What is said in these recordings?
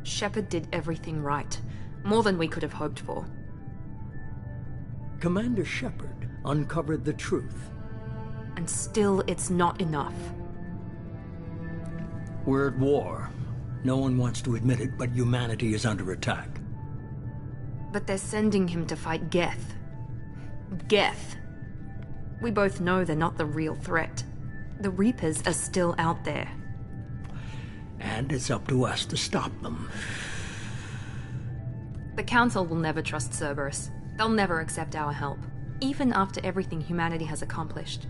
Shepard did everything right. More than we could have hoped for. Commander Shepard uncovered the truth. And still, it's not enough. We're at war. No one wants to admit it, but humanity is under attack. But they're sending him to fight Geth. Geth. We both know they're not the real threat. The Reapers are still out there. And it's up to us to stop them. The Council will never trust Cerberus. They'll never accept our help, even after everything humanity has accomplished.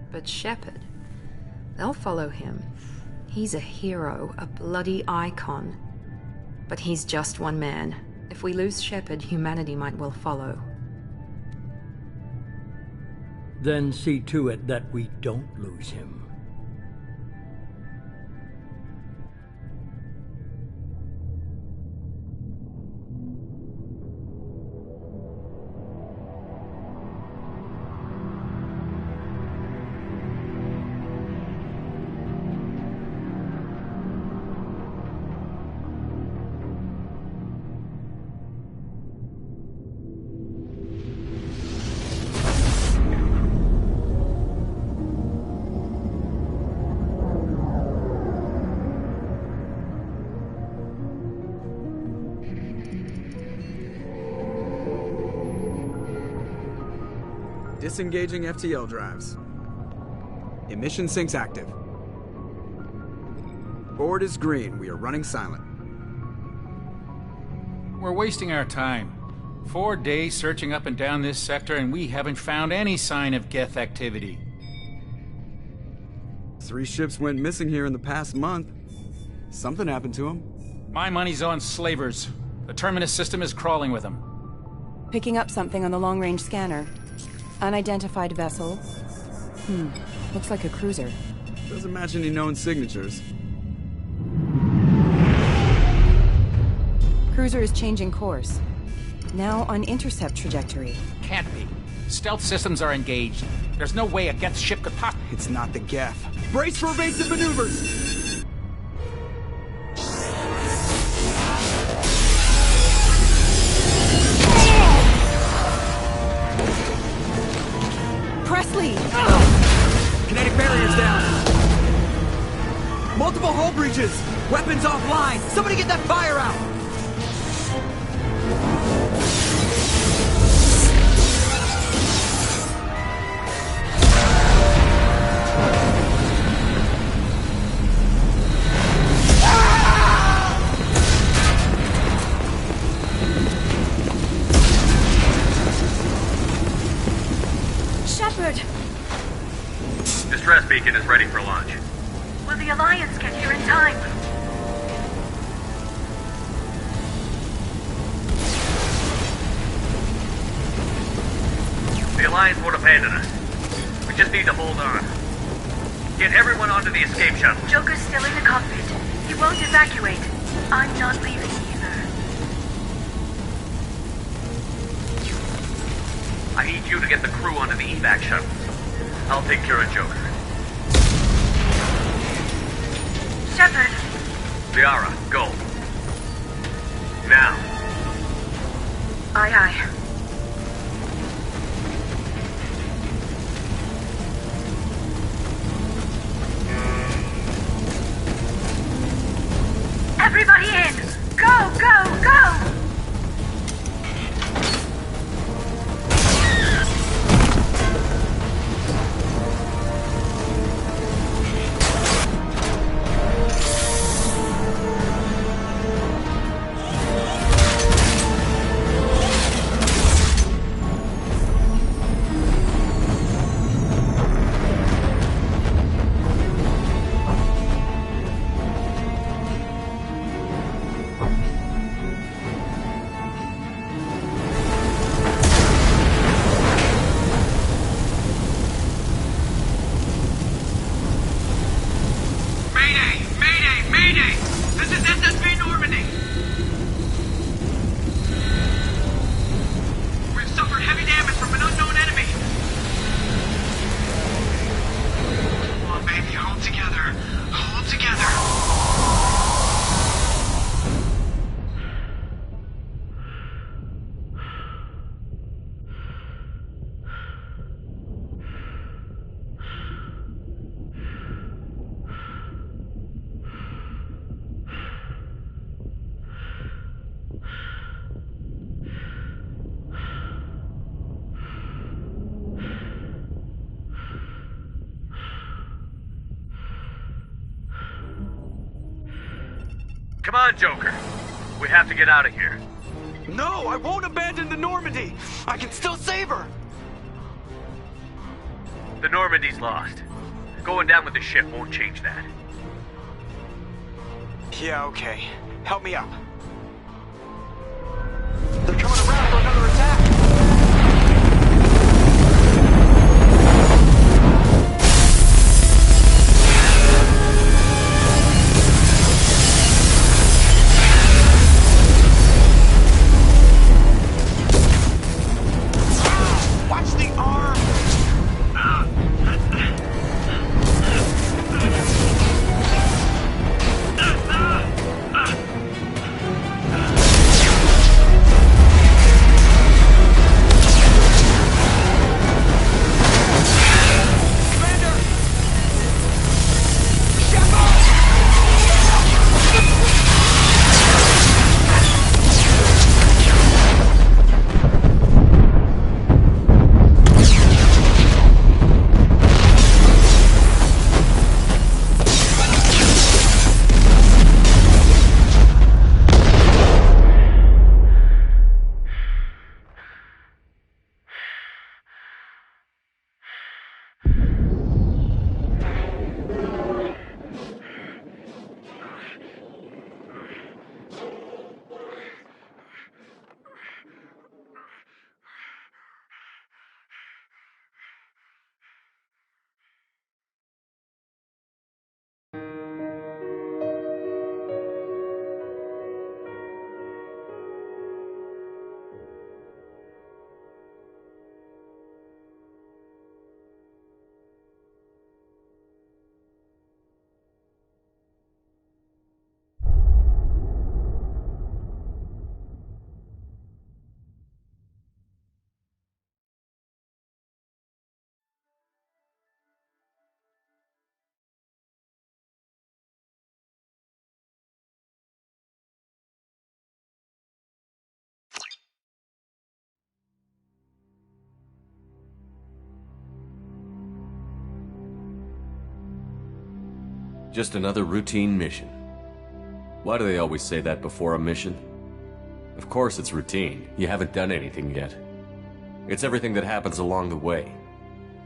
But Shepard, they'll follow him. He's a hero, a bloody icon. But he's just one man. If we lose Shepard, humanity might well follow. Then see to it that we don't lose him. Disengaging FTL drives. Emission sinks active. Board is green. We are running silent. We're wasting our time. 4 days searching up and down this sector, and we haven't found any sign of Geth activity. 3 ships went missing here in the past month. Something happened to them. My money's on slavers. The Terminus system is crawling with them. Picking up something on the long-range scanner. Unidentified vessel. Looks like a cruiser. Doesn't match any known signatures. Cruiser is changing course. Now on intercept trajectory. Can't be. Stealth systems are engaged. There's no way a Geth ship could possibly... It's not the Geth. Brace for evasive maneuvers! Presley! Kinetic barriers down! Multiple hull breaches! Weapons offline! Somebody get that fire out! Shepard! Distress beacon is ready for launch. Will the Alliance get here in time? The Alliance won't abandon us. We just need to hold on. Get everyone onto the escape shuttle. Joker's still in the cockpit. He won't evacuate. I'm not leaving either. I need you to get the crew onto the evac shuttle. I'll take care of Joker. Shepard! Liara, go. Now. Aye, aye. Everybody in! Go, go, go! Come on, Joker. We have to get out of here. No, I won't abandon the Normandy. I can still save her. The Normandy's lost. Going down with the ship won't change that. Yeah, okay. Help me up. They're coming around for another attack. Watch the arm! Just another routine mission. Why do they always say that before a mission? Of course it's routine. You haven't done anything yet. It's everything that happens along the way.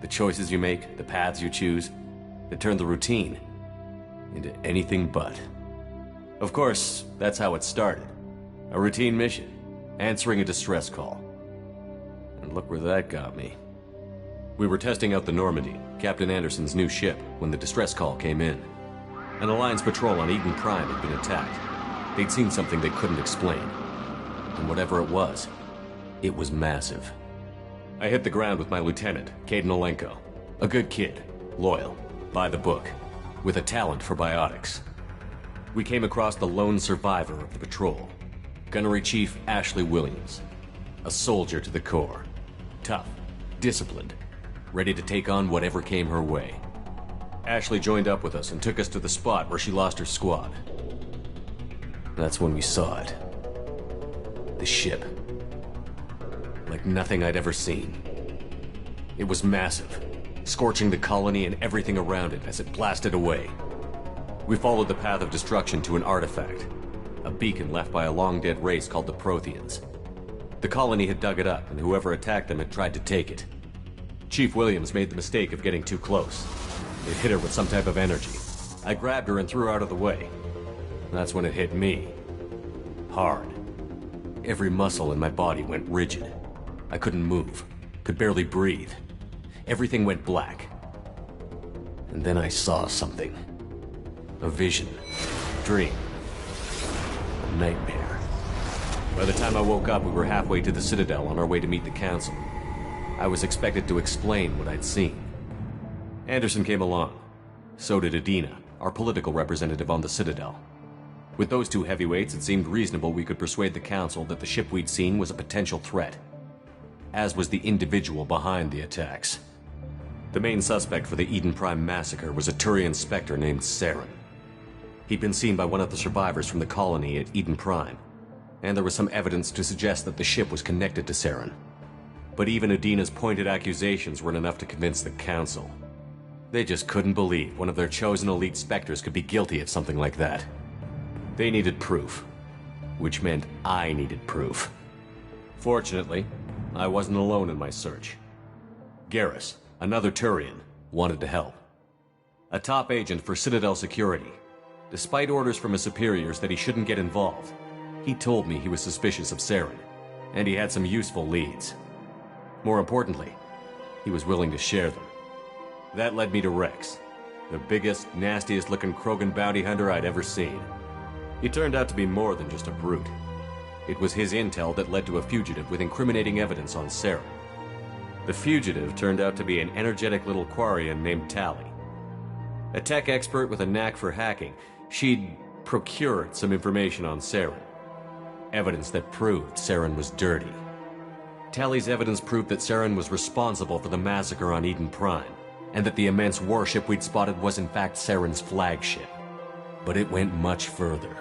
The choices you make, the paths you choose, that turn the routine into anything but. Of course, that's how it started. A routine mission, answering a distress call. And look where that got me. We were testing out the Normandy, Captain Anderson's new ship, when the distress call came in. An Alliance patrol on Eden Prime had been attacked. They'd seen something they couldn't explain. And whatever it was massive. I hit the ground with my lieutenant, Caden Olenko. A good kid, loyal, by the book, with a talent for biotics. We came across the lone survivor of the patrol, Gunnery Chief Ashley Williams. A soldier to the core. Tough, disciplined, ready to take on whatever came her way. Ashley joined up with us and took us to the spot where she lost her squad. That's when we saw it. The ship. Like nothing I'd ever seen. It was massive, scorching the colony and everything around it as it blasted away. We followed the path of destruction to an artifact, a beacon left by a long-dead race called the Protheans. The colony had dug it up, and whoever attacked them had tried to take it. Chief Williams made the mistake of getting too close. It hit her with some type of energy. I grabbed her and threw her out of the way. That's when it hit me. Hard. Every muscle in my body went rigid. I couldn't move, could barely breathe. Everything went black. And then I saw something. A vision. A dream. A nightmare. By the time I woke up, we were halfway to the Citadel on our way to meet the Council. I was expected to explain what I'd seen. Anderson came along. So did Adina, our political representative on the Citadel. With those two heavyweights, it seemed reasonable we could persuade the Council that the ship we'd seen was a potential threat. As was the individual behind the attacks. The main suspect for the Eden Prime massacre was a Turian Spectre named Saren. He'd been seen by one of the survivors from the colony at Eden Prime, and there was some evidence to suggest that the ship was connected to Saren. But even Adina's pointed accusations weren't enough to convince the Council. They just couldn't believe one of their chosen elite Spectres could be guilty of something like that. They needed proof, which meant I needed proof. Fortunately, I wasn't alone in my search. Garrus, another Turian, wanted to help. A top agent for Citadel Security. Despite orders from his superiors that he shouldn't get involved, he told me he was suspicious of Saren, and he had some useful leads. More importantly, he was willing to share them. That led me to Rex, the biggest, nastiest-looking Krogan bounty hunter I'd ever seen. He turned out to be more than just a brute. It was his intel that led to a fugitive with incriminating evidence on Saren. The fugitive turned out to be an energetic little Quarian named Tali. A tech expert with a knack for hacking, she'd procured some information on Saren. Evidence that proved Saren was dirty. Tali's evidence proved that Saren was responsible for the massacre on Eden Prime, and that the immense warship we'd spotted was in fact Saren's flagship. But it went much further.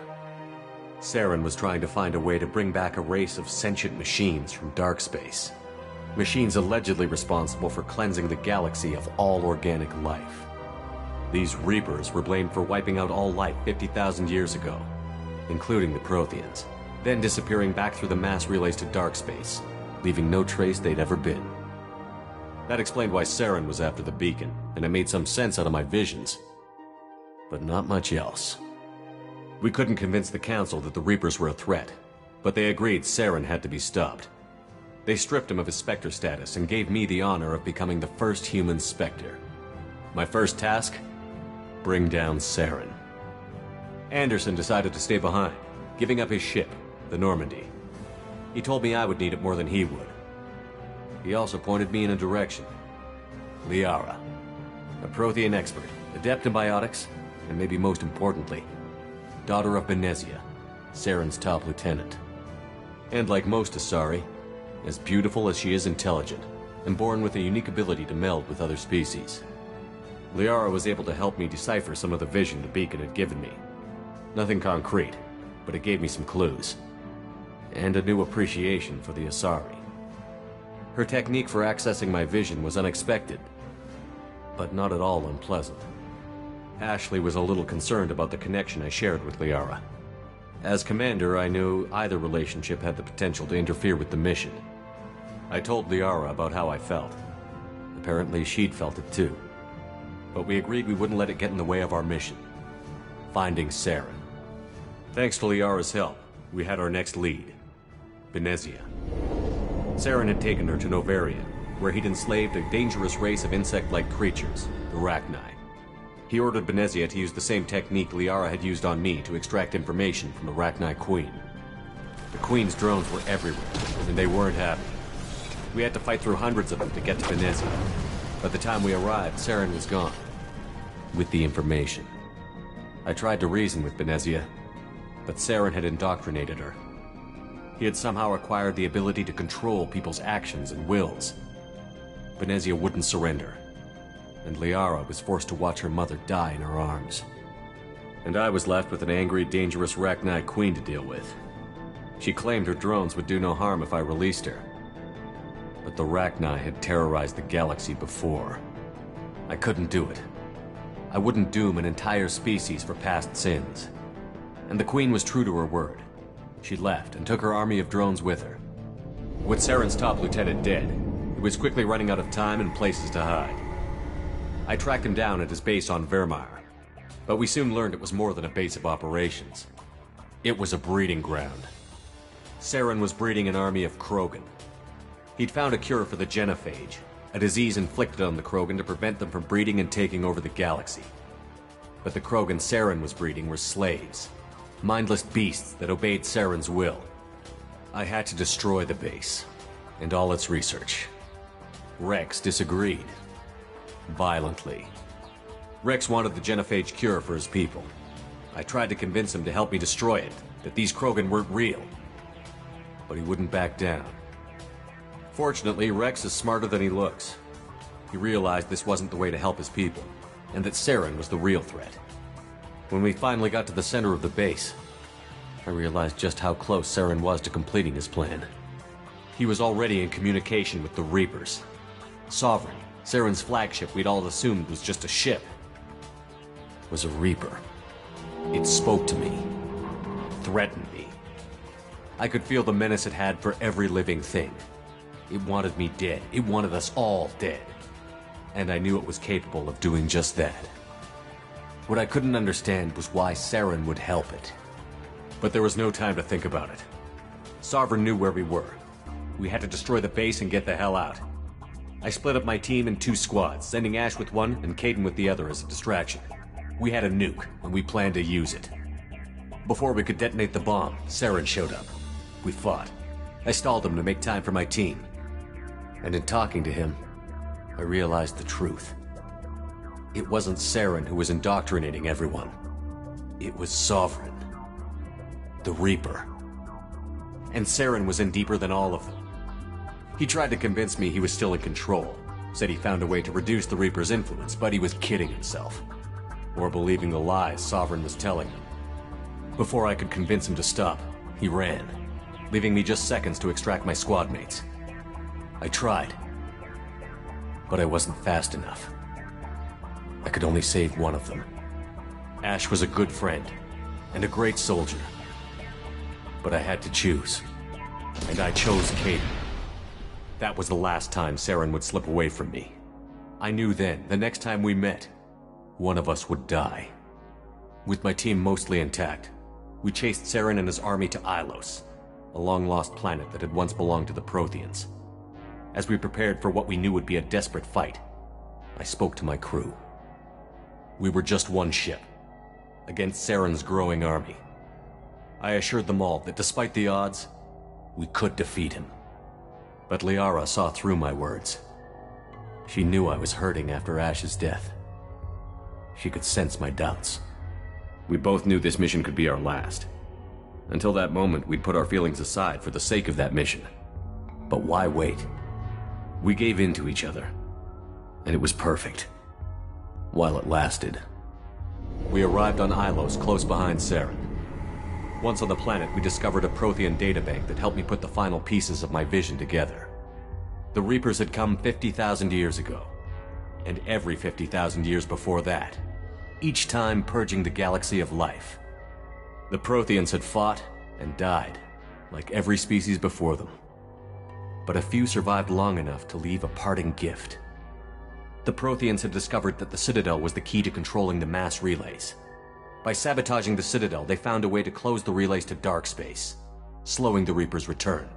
Saren was trying to find a way to bring back a race of sentient machines from dark space. Machines allegedly responsible for cleansing the galaxy of all organic life. These Reapers were blamed for wiping out all life 50,000 years ago, including the Protheans, then disappearing back through the mass relays to dark space, leaving no trace they'd ever been. That explained why Saren was after the beacon, and it made some sense out of my visions. But not much else. We couldn't convince the Council that the Reapers were a threat, but they agreed Saren had to be stopped. They stripped him of his Spectre status and gave me the honor of becoming the first human Spectre. My first task? Bring down Saren. Anderson decided to stay behind, giving up his ship, the Normandy. He told me I would need it more than he would. He also pointed me in a direction. Liara, a Prothean expert, adept in biotics, and maybe most importantly, daughter of Benezia, Saren's top lieutenant. And like most Asari, as beautiful as she is intelligent, and born with a unique ability to meld with other species. Liara was able to help me decipher some of the vision the beacon had given me. Nothing concrete, but it gave me some clues. And a new appreciation for the Asari. Her technique for accessing my vision was unexpected, but not at all unpleasant. Ashley was a little concerned about the connection I shared with Liara. As commander, I knew either relationship had the potential to interfere with the mission. I told Liara about how I felt. Apparently she'd felt it too. But we agreed we wouldn't let it get in the way of our mission. Finding Saren. Thanks to Liara's help, we had our next lead. Benezia. Saren had taken her to Novaria, where he'd enslaved a dangerous race of insect-like creatures, the Rachni. He ordered Benezia to use the same technique Liara had used on me to extract information from the Rachni Queen. The Queen's drones were everywhere, and they weren't happy. We had to fight through hundreds of them to get to Benezia. By the time we arrived, Saren was gone. With the information. I tried to reason with Benezia, but Saren had indoctrinated her. He had somehow acquired the ability to control people's actions and wills. Benezia wouldn't surrender, and Liara was forced to watch her mother die in her arms. And I was left with an angry, dangerous Rachni Queen to deal with. She claimed her drones would do no harm if I released her. But the Rachni had terrorized the galaxy before. I couldn't do it. I wouldn't doom an entire species for past sins. And the Queen was true to her word. She left and took her army of drones with her. With Saren's top lieutenant dead, he was quickly running out of time and places to hide. I tracked him down at his base on Vermeer, but we soon learned it was more than a base of operations. It was a breeding ground. Saren was breeding an army of Krogan. He'd found a cure for the genophage, a disease inflicted on the Krogan to prevent them from breeding and taking over the galaxy. But the Krogan Saren was breeding were slaves, mindless beasts that obeyed Saren's will. I had to destroy the base, and all its research. Rex disagreed. Violently. Rex wanted the genophage cure for his people. I tried to convince him to help me destroy it, that these Krogan weren't real. But he wouldn't back down. Fortunately, Rex is smarter than he looks. He realized this wasn't the way to help his people, and that Saren was the real threat. When we finally got to the center of the base, I realized just how close Saren was to completing his plan. He was already in communication with the Reapers. Sovereign, Saren's flagship we'd all assumed was just a ship, was a Reaper. It spoke to me. threatened me. I could feel the menace it had for every living thing. It wanted me dead. It wanted us all dead. And I knew it was capable of doing just that. What I couldn't understand was why Saren would help it. But there was no time to think about it. Sovereign knew where we were. We had to destroy the base and get the hell out. I split up my team in 2 squads, sending Ash with one and Caden with the other as a distraction. We had a nuke, and we planned to use it. Before we could detonate the bomb, Saren showed up. We fought. I stalled him to make time for my team. And in talking to him, I realized the truth. It wasn't Saren who was indoctrinating everyone. It was Sovereign. The Reaper. And Saren was in deeper than all of them. He tried to convince me he was still in control. Said he found a way to reduce the Reaper's influence, but he was kidding himself. Or believing the lies Sovereign was telling him. Before I could convince him to stop, he ran, leaving me just seconds to extract my squad mates. I tried, but I wasn't fast enough. I could only save one of them. Ash was a good friend, and a great soldier. But I had to choose, and I chose Caden. That was the last time Saren would slip away from me. I knew then, the next time we met, one of us would die. With my team mostly intact, we chased Saren and his army to Ilos, a long-lost planet that had once belonged to the Protheans. As we prepared for what we knew would be a desperate fight, I spoke to my crew. We were just one ship, against Saren's growing army. I assured them all that despite the odds, we could defeat him. But Liara saw through my words. She knew I was hurting after Ash's death. She could sense my doubts. We both knew this mission could be our last. Until that moment, we'd put our feelings aside for the sake of that mission. But why wait? We gave in to each other, and it was perfect. While it lasted. We arrived on Ilos, close behind Saren. Once on the planet, we discovered a Prothean databank that helped me put the final pieces of my vision together. The Reapers had come 50,000 years ago, and every 50,000 years before that, each time purging the galaxy of life. The Protheans had fought and died, like every species before them. But a few survived long enough to leave a parting gift. The Protheans had discovered that the Citadel was the key to controlling the mass relays. By sabotaging the Citadel, they found a way to close the relays to dark space, slowing the Reaper's return,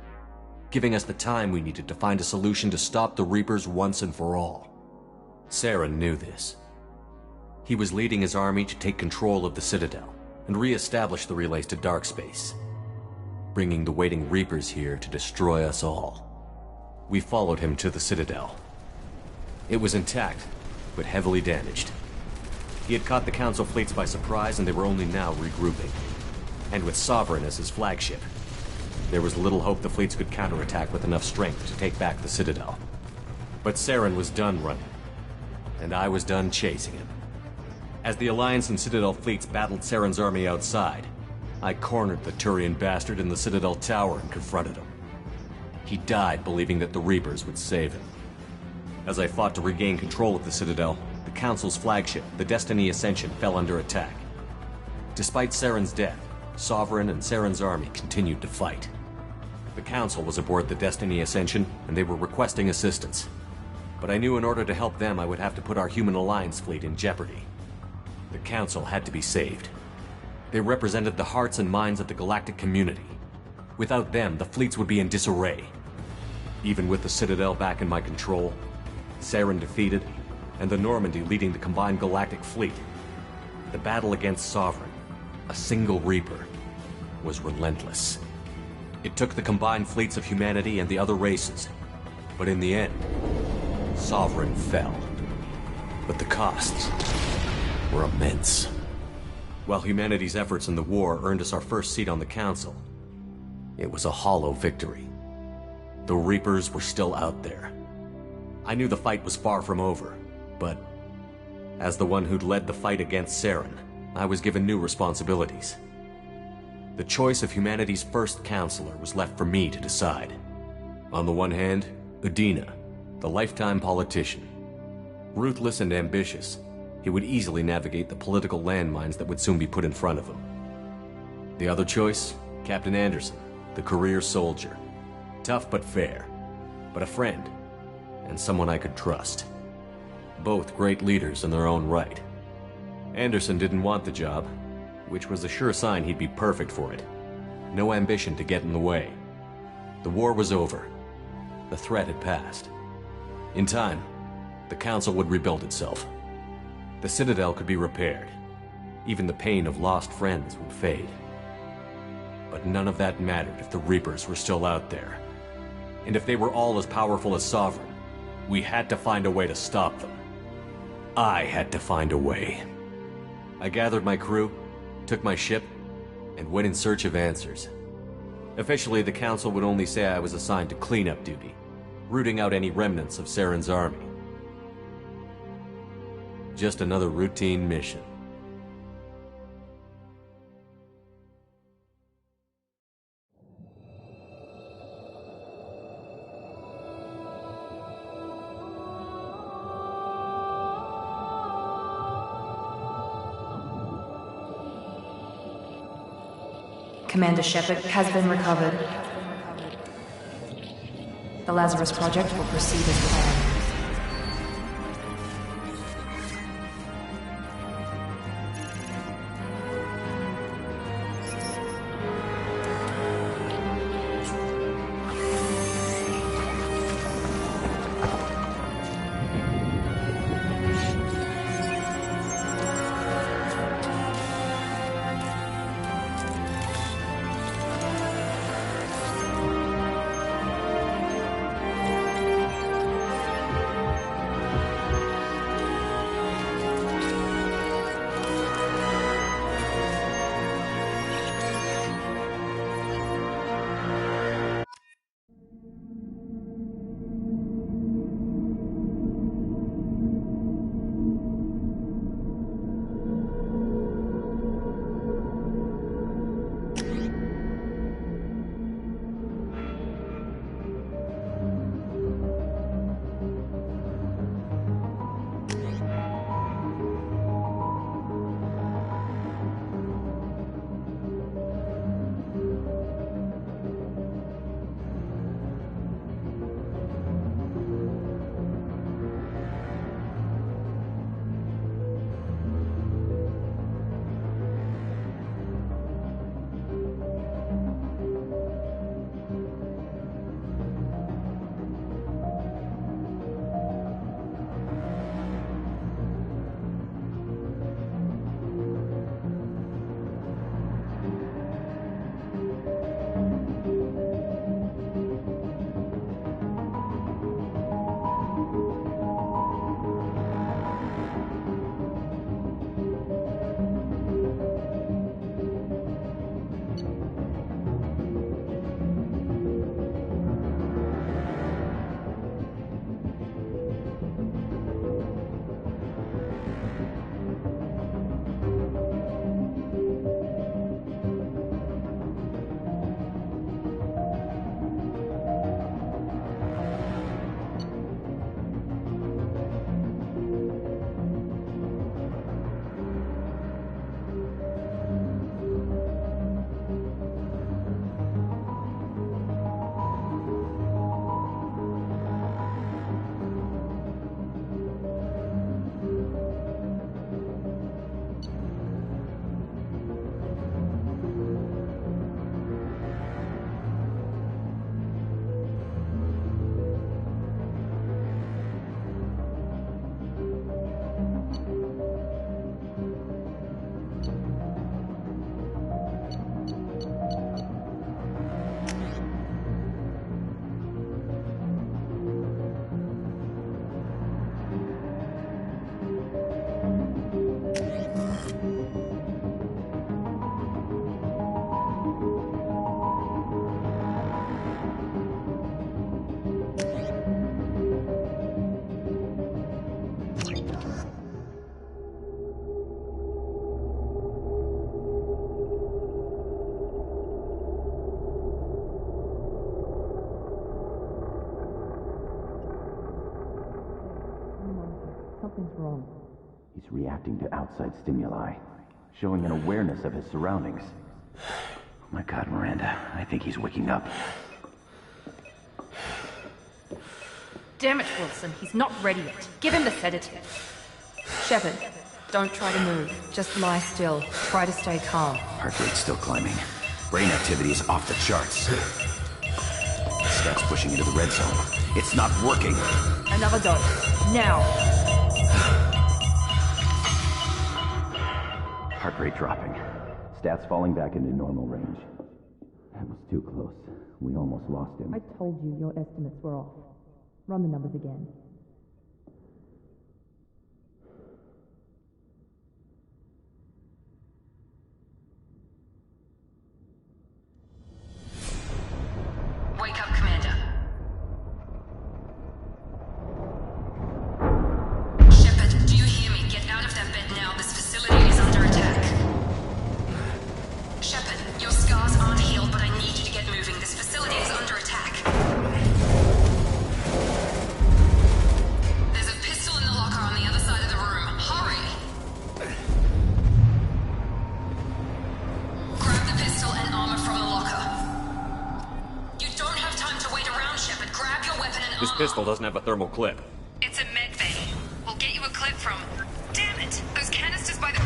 giving us the time we needed to find a solution to stop the Reapers once and for all. Saren knew this. He was leading his army to take control of the Citadel and re-establish the relays to dark space, bringing the waiting Reapers here to destroy us all. We followed him to the Citadel. It was intact, but heavily damaged. He had caught the Council fleets by surprise, and they were only now regrouping. And with Sovereign as his flagship, there was little hope the fleets could counterattack with enough strength to take back the Citadel. But Saren was done running, and I was done chasing him. As the Alliance and Citadel fleets battled Saren's army outside, I cornered the Turian bastard in the Citadel tower and confronted him. He died believing that the Reapers would save him. As I fought to regain control of the Citadel, the Council's flagship, the Destiny Ascension, fell under attack. Despite Saren's death, Sovereign and Saren's army continued to fight. The Council was aboard the Destiny Ascension, and they were requesting assistance. But I knew in order to help them, I would have to put our human Alliance fleet in jeopardy. The Council had to be saved. They represented the hearts and minds of the galactic community. Without them, the fleets would be in disarray. Even with the Citadel back in my control, Saren defeated, and the Normandy leading the combined galactic fleet, the battle against Sovereign, a single Reaper, was relentless. It took the combined fleets of humanity and the other races, but in the end, Sovereign fell. But the costs were immense. While humanity's efforts in the war earned us our first seat on the Council, it was a hollow victory. The Reapers were still out there. I knew the fight was far from over, but as the one who'd led the fight against Saren, I was given new responsibilities. The choice of humanity's first counselor was left for me to decide. On the one hand, Udina, the lifetime politician. Ruthless and ambitious, he would easily navigate the political landmines that would soon be put in front of him. The other choice? Captain Anderson, the career soldier. Tough but fair, but a friend, and someone I could trust. Both great leaders in their own right. Anderson didn't want the job, which was a sure sign he'd be perfect for it. No ambition to get in the way. The war was over. The threat had passed. In time, the Council would rebuild itself. The Citadel could be repaired. Even the pain of lost friends would fade. But none of that mattered if the Reapers were still out there. And if they were all as powerful as Sovereign, we had to find a way to stop them. I had to find a way. I gathered my crew, took my ship, and went in search of answers. Officially, the Council would only say I was assigned to cleanup duty, rooting out any remnants of Saren's army. Just another routine mission. Commander Shepard has been recovered. The Lazarus Project will proceed as planned. Something's wrong. He's reacting to outside stimuli, showing an awareness of his surroundings. My God, Miranda, I think he's waking up. Damn it, Wilson, he's not ready yet. Give him the sedative. Shepard, don't try to move. Just lie still. Try to stay calm. Heart rate's still climbing. Brain activity is off the charts. Scout's pushing into the red zone. It's not working. Another dose. Now. Heart rate dropping. Stats falling back into normal range. That was too close. We almost lost him. I told you your estimates were off. Run the numbers again. Wake up, Commander. Shepard, do you hear me? Get out of that bed now. This facility is under attack. Shepard, your scars aren't healed, but I need you to get moving. This facility is under attack. There's a pistol in the locker on the other side of the room. Hurry! Grab the pistol and armor from the locker. You don't have time to wait around, Shepard. Grab your weapon and armor. This pistol doesn't have a thermal clip. It's a med bay. We'll get you a clip from... Damn it! Those canisters by the...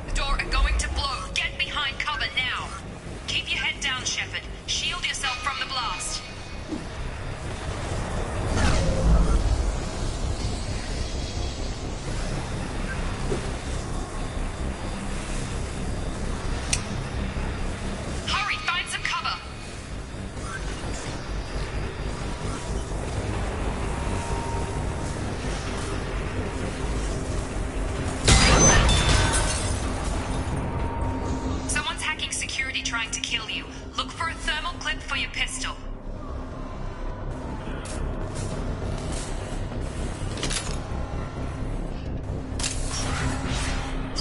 The door are going to blow. Get behind cover now. Keep your head down, Shepard. Shield yourself from the blast. Hurry, find some cover. Someone's hacking security trying to kill you. Look for a thermal clip for your pistol.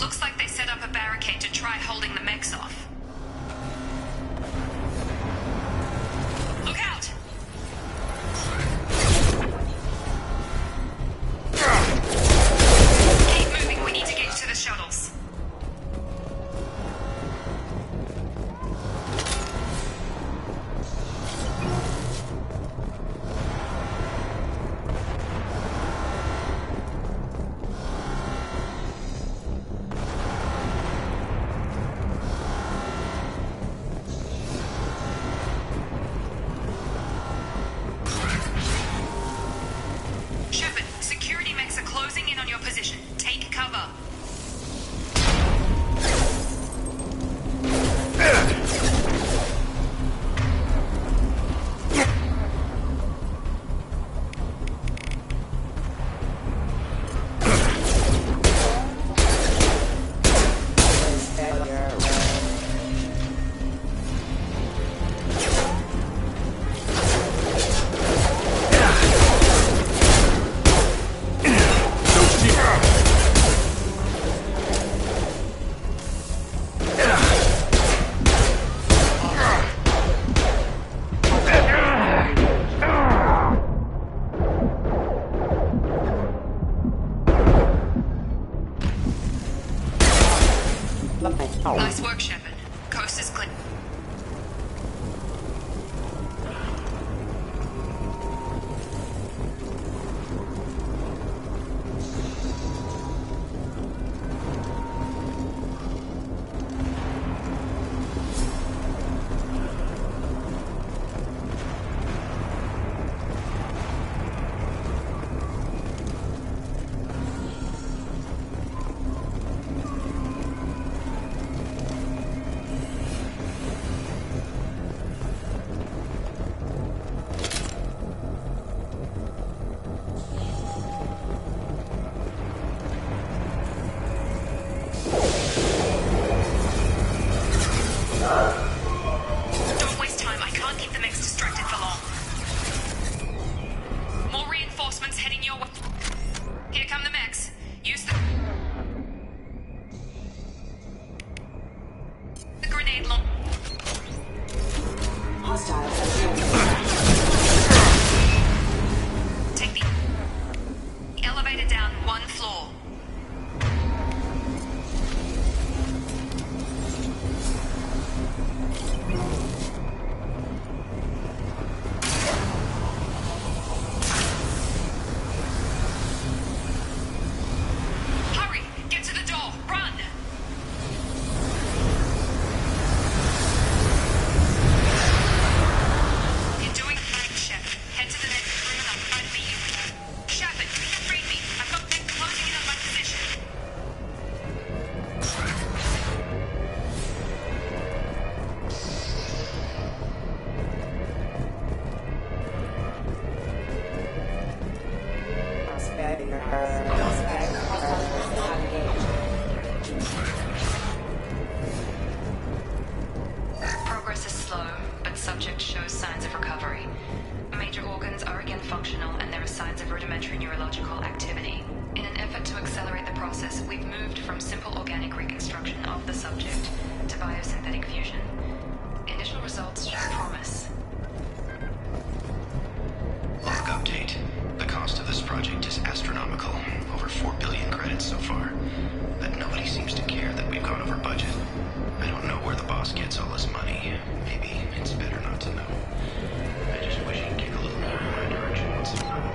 Looks like they set up a barricade to try holding the mechs off. Look out! Keep moving, we need to get to the shuttles. Shepard, security mechs are closing in on your position. Take cover. Nice work, Shepard. Coast is clear. Progress is slow, but subject shows signs of recovery. Major organs are again functional, and there are signs of rudimentary neurological activity. In an effort to accelerate the process, we've moved from simple organic reconstruction of the subject to biosynthetic fusion. Initial results show promise. Log update. The cost of this project is astronomical. Over 4 billion credits so far. But nobody seems to care that we've gone over budget. I don't know where the boss gets all his money. Maybe it's better not to know. I just wish he'd kick a little more in my direction once in a while.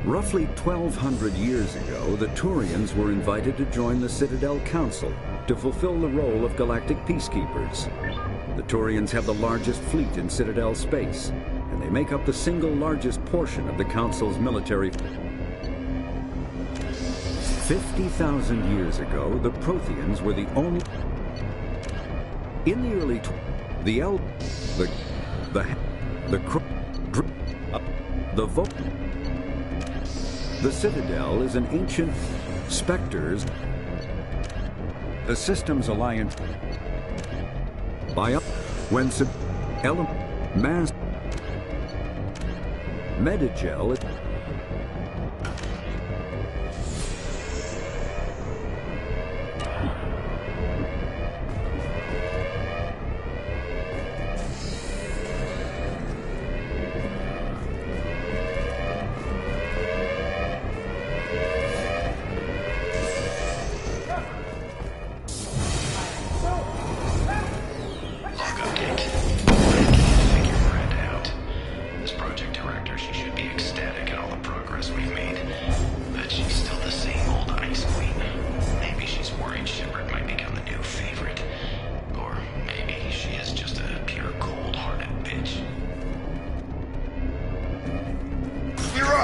Roughly 1,200 years ago, the Turians were invited to join the Citadel Council to fulfill the role of galactic peacekeepers. The Turians have the largest fleet in Citadel space, and they make up the single largest portion of the Council's military. 50,000 years ago, the Protheans were the only... In the early... The Citadel is an ancient specters. The Systems Alliance by when mass Medigel.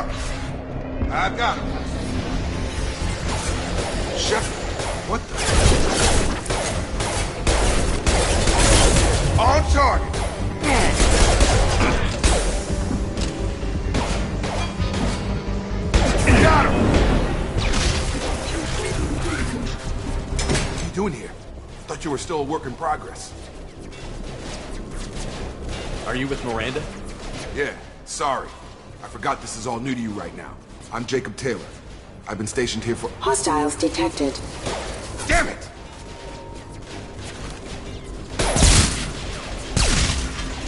up. I've got him. Shepard, what the? On target. Got him. What are you doing here? Thought you were still a work in progress. Are you with Miranda? Yeah, sorry. I forgot this is all new to you right now. I'm Jacob Taylor. I've been stationed here for— Hostiles detected. Damn it!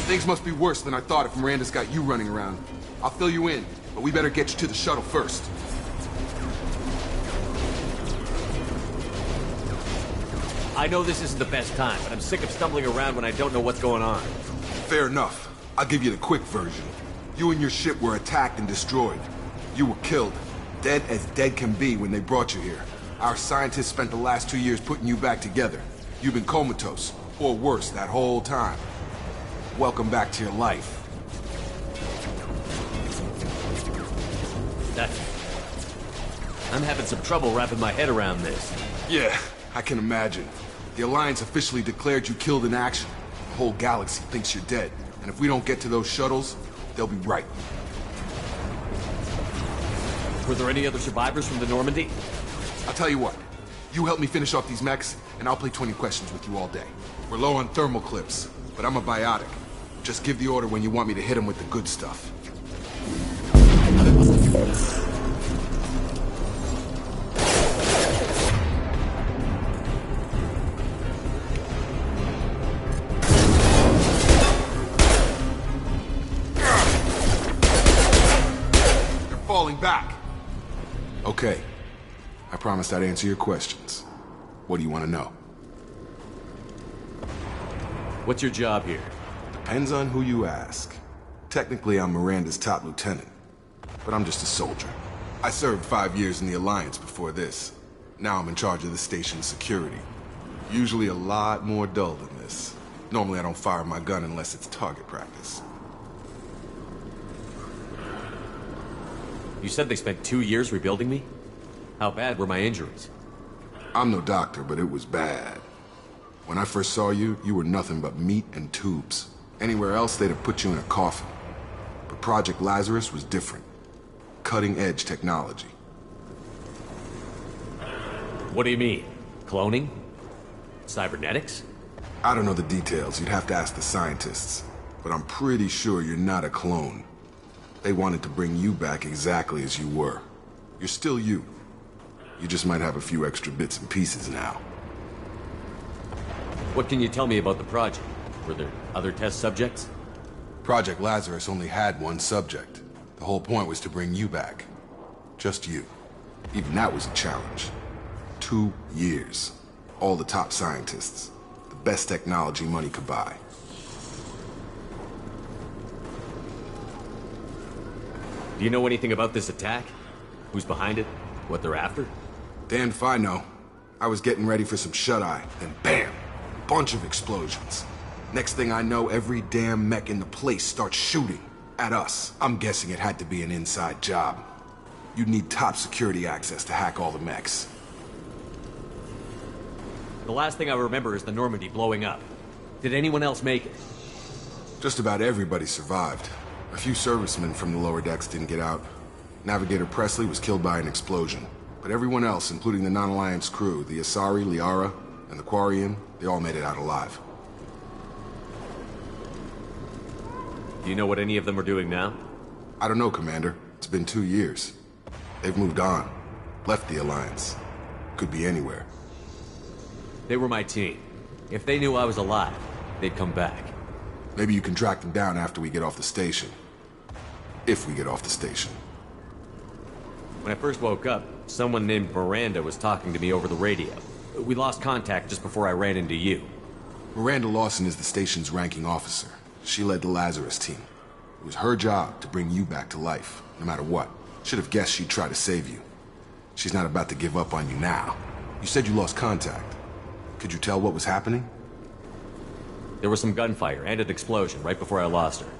Things must be worse than I thought if Miranda's got you running around. I'll fill you in, but we better get you to the shuttle first. I know this isn't the best time, but I'm sick of stumbling around when I don't know what's going on. Fair enough. I'll give you the quick version. You and your ship were attacked and destroyed. You were killed. Dead as dead can be when they brought you here. Our scientists spent the last 2 years putting you back together. You've been comatose, or worse, that whole time. Welcome back to your life. I'm having some trouble wrapping my head around this. Yeah, I can imagine. The Alliance officially declared you killed in action. The whole galaxy thinks you're dead. And if we don't get to those shuttles, they'll be right. Were there any other survivors from the Normandy? I'll tell you what. You help me finish off these mechs, and I'll play 20 questions with you all day. We're low on thermal clips, but I'm a biotic. Just give the order when you want me to hit them with the good stuff. Falling back. Okay. I promised I'd answer your questions. What do you want to know? What's your job here? Depends on who you ask. Technically, I'm Miranda's top lieutenant, but I'm just a soldier. I served 5 years in the Alliance before this. Now I'm in charge of the station's security. Usually a lot more dull than this. Normally I don't fire my gun unless it's target practice. You said they spent 2 years rebuilding me? How bad were my injuries? I'm no doctor, but it was bad. When I first saw you, you were nothing but meat and tubes. Anywhere else, they'd have put you in a coffin. But Project Lazarus was different. Cutting-edge technology. What do you mean? Cloning? Cybernetics? I don't know the details. You'd have to ask the scientists. But I'm pretty sure you're not a clone. They wanted to bring you back exactly as you were. You're still you. You just might have a few extra bits and pieces now. What can you tell me about the project? Were there other test subjects? Project Lazarus only had one subject. The whole point was to bring you back. Just you. Even that was a challenge. 2 years. All the top scientists. The best technology money could buy. Do you know anything about this attack? Who's behind it? What they're after? Damned if I know. I was getting ready for some shut-eye, then bam! Bunch of explosions. Next thing I know, every damn mech in the place starts shooting. At us. I'm guessing it had to be an inside job. You'd need top security access to hack all the mechs. The last thing I remember is the Normandy blowing up. Did anyone else make it? Just about everybody survived. A few servicemen from the lower decks didn't get out. Navigator Presley was killed by an explosion. But everyone else, including the non-Alliance crew, the Asari, Liara, and the Quarian, they all made it out alive. Do you know what any of them are doing now? I don't know, Commander. It's been 2 years. They've moved on. Left the Alliance. Could be anywhere. They were my team. If they knew I was alive, they'd come back. Maybe you can track them down after we get off the station. If we get off the station. When I first woke up, someone named Miranda was talking to me over the radio. We lost contact just before I ran into you. Miranda Lawson is the station's ranking officer. She led the Lazarus team. It was her job to bring you back to life, no matter what. Should have guessed she'd try to save you. She's not about to give up on you now. You said you lost contact. Could you tell what was happening? There was some gunfire and an explosion right before I lost her.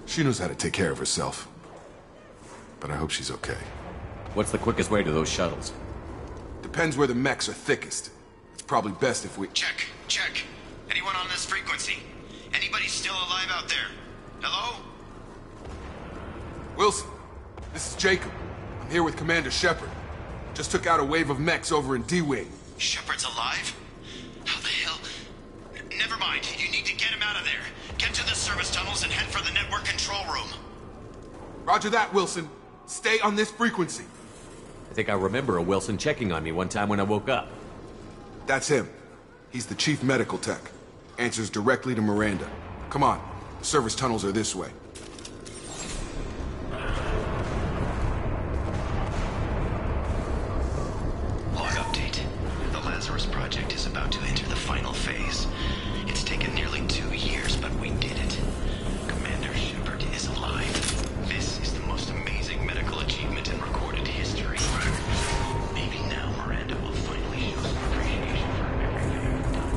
She knows how to take care of herself. but I hope she's okay. What's the quickest way to those shuttles? Depends where the mechs are thickest. It's probably best if we... Check. Anyone on this frequency? Anybody still alive out there? Hello? Wilson, this is Jacob. I'm here with Commander Shepard. Just took out a wave of mechs over in D-Wing. Shepard's alive? How the hell? Never mind. You need to get him out of there. Get to the service tunnels and head for the network control room. Roger that, Wilson. Stay on this frequency. I think I remember a Wilson checking on me one time when I woke up. That's him. He's the chief medical tech. Answers directly to Miranda. Come on. The service tunnels are this way. Log update. The Lazarus Project is about to enter the final phase. It's taken nearly 2 years, but we did it. Commander Shepard is alive. This is the most amazing medical achievement in recorded history. Maybe now Miranda will finally show some appreciation for everything we've done.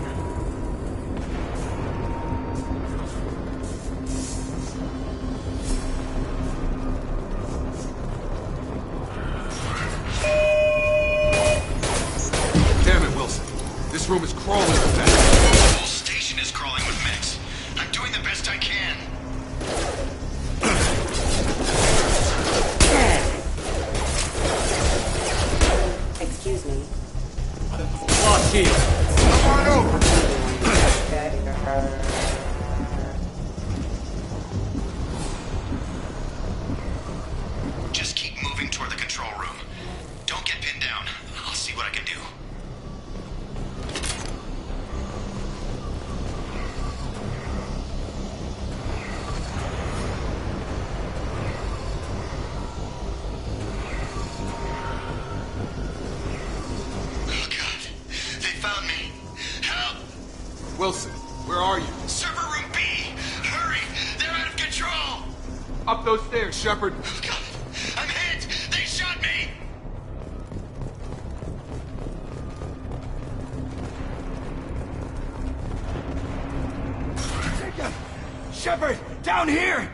Damn it, Wilson. This room is crawling with mechs. The whole station is crawling with mechs. I'm doing the best I can. Excuse me. Lost key. Come on over. Just keep moving toward the control room. Don't get pinned down. I'll see what I can do. Oh God, they found me. Help! Wilson, where are you? Server room B! Hurry! They're out of control! Up those stairs, Shepard. Oh God, I'm hit! They shot me! Shepard, down here!